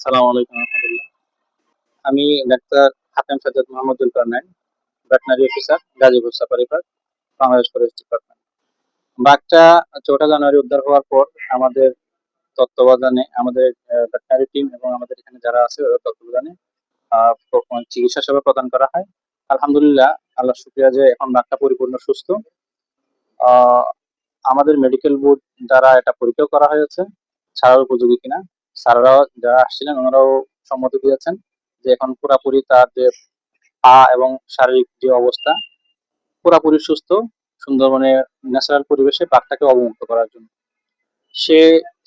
সালাম আলাইকুম রহমতুল্লাহ। আমি ডাক্তার Hatem Sajjad Mohammadul Karnain, veterinary officer, Gazipur safari park, Bangladesh forest department. বাঘটা 4টা জানুয়ারি উদ্ধার হওয়ার পর আমাদের তত্ত্বাবধানে আমাদের ভেটেনারি টিম এবং আমাদের এখানে যারা আছে ওদের তত্ত্বাবধানে চিকিৎসা সেবা প্রদান করা হয়। আলহামদুলিল্লাহ, আল্লাহ শুকরিয়া যে এখন বাঘটা পরিপূর্ণ সুস্থ। আহ, আমাদের মেডিকেল বোর্ড দ্বারা এটা পরীক্ষা করা হয়েছে ছাড়ার উপযোগী কিনা। স্যাররাও যারা আসছিলেন ওনারাও সম্মতি দিয়েছেন যে এখন পুরাপুরি তার যে পা এবং শারীরিক যে অবস্থা পুরাপুরি সুস্থ। সুন্দরবনের ন্যাচারাল পরিবেশে বাঘটাকে অবমুক্ত করার জন্য সে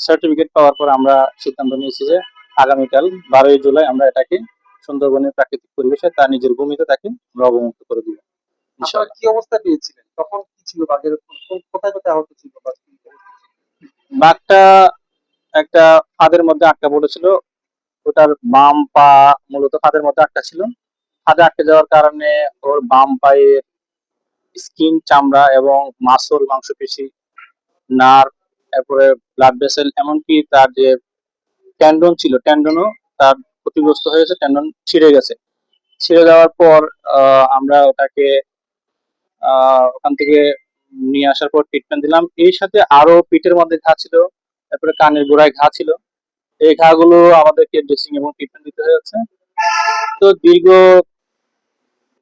সার্টিফিকেট পাওয়ার পর আমরা সিদ্ধান্ত নিয়েছি যে আগামীকাল 12ই জুলাই আমরা এটাকে সুন্দরবনের প্রাকৃতিক পরিবেশে তার নিজের ভূমিতে তাকে আমরা অবমুক্ত করে দিব। আপনারা কি অবস্থা পেয়েছিলেন? তখন কি ছিল বাঘের? কোথায় কোথায় আহত ছিল বা কি অবস্থা ছিল? বাঘটা একটা ফাঁদের মধ্যে আটকা পড়েছিল। ওটার বাম পা মূলত ফাঁদের মধ্যে আটকা ছিল। ফাঁদে আটকে যাওয়ার কারণে ওর বাম পায়ের স্কিন, চামড়া এবং মাসল, মাংসপেশি, নার্ভ, তারপরে ব্লাড ভেসেল, এমনকি তার যে টেন্ডন ছিল টেন্ডনও তার ক্ষতিগ্রস্ত হয়েছে। টেন্ডন ছিঁড়ে গেছে। ছিঁড়ে যাওয়ার পর আমরা ওটাকে ওখান থেকে নিয়ে আসার পর ট্রিটমেন্ট দিলাম। এর সাথে আরো পিঠের মধ্যে ঘা ছিল, তারপরে কানের গোড়ায় ঘা ছিল। এই ঘাগুলো আমাদেরকে ড্রেসিং এবং ট্রিটমেন্ট দিতে হয়েছে। তো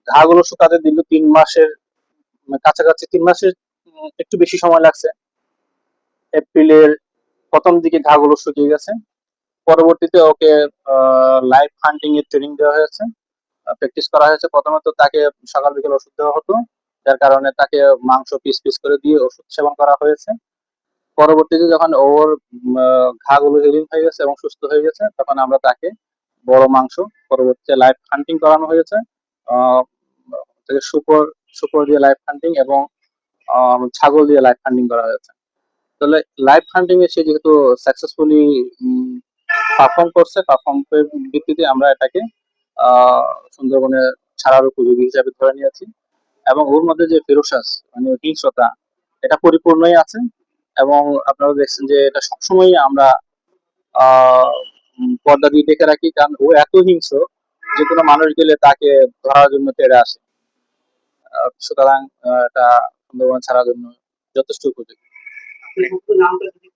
ঘাগুলো শুকাতে দীর্ঘ 3 মাসের কাছাকাছি, 3 মাসের একটু বেশি সময় লাগছে। এপ্রিলের প্রথম দিকে ঘাগুলো শুকিয়ে গেছে। পরবর্তীতে ওকে লাইভ হান্টিং এর ট্রেনিং দেওয়া হয়েছে, প্র্যাকটিস করা হয়েছে। প্রথমত তাকে সকাল বিকেল ওষুধ দেওয়া হতো, যার কারণে তাকে মাংস পিস পিস করে দিয়ে ওষুধ সেবন করা হয়েছে। পরবর্তীতে যখন ওর ঘাগুলো হিলিং হয়ে গেছে এবং সুস্থ হয়ে গেছে, তখন আমরা তাকে বড় মাংস, পরবর্তীতে লাইভ হান্টিং করানো হয়েছে। আহ, থেকে শুকর শুকর দিয়ে লাইভ হান্টিং এবং ছাগল দিয়ে লাইভ হান্টিং করা হয়েছে। তাহলে লাইভ হান্টিং এ সে যেহেতু সাকসেসফুলি পারফর্ম করছে, পারফর্মের ভিত্তিতে আমরা এটাকে আহ, সুন্দরবনে ছাড়ার উপযোগী হিসাবে ধরে নিয়েছি। এবং ওর মধ্যে যে ফেরোসাস মানে হিংস্রতা, এটা পরিপূর্ণই আছে। এবং আপনারা দেখছেন যে এটা সবসময় আমরা পর্দা দিয়ে দেখে রাখি, কারণ ও এত হিংস্র যে কোনো মানুষ গেলে তাকে ধরার জন্য তেড়ে আসে। সুতরাং এটা সুন্দরবন ছাড়ার জন্য যথেষ্ট উপযোগী। আপনার একটু নামটা যদি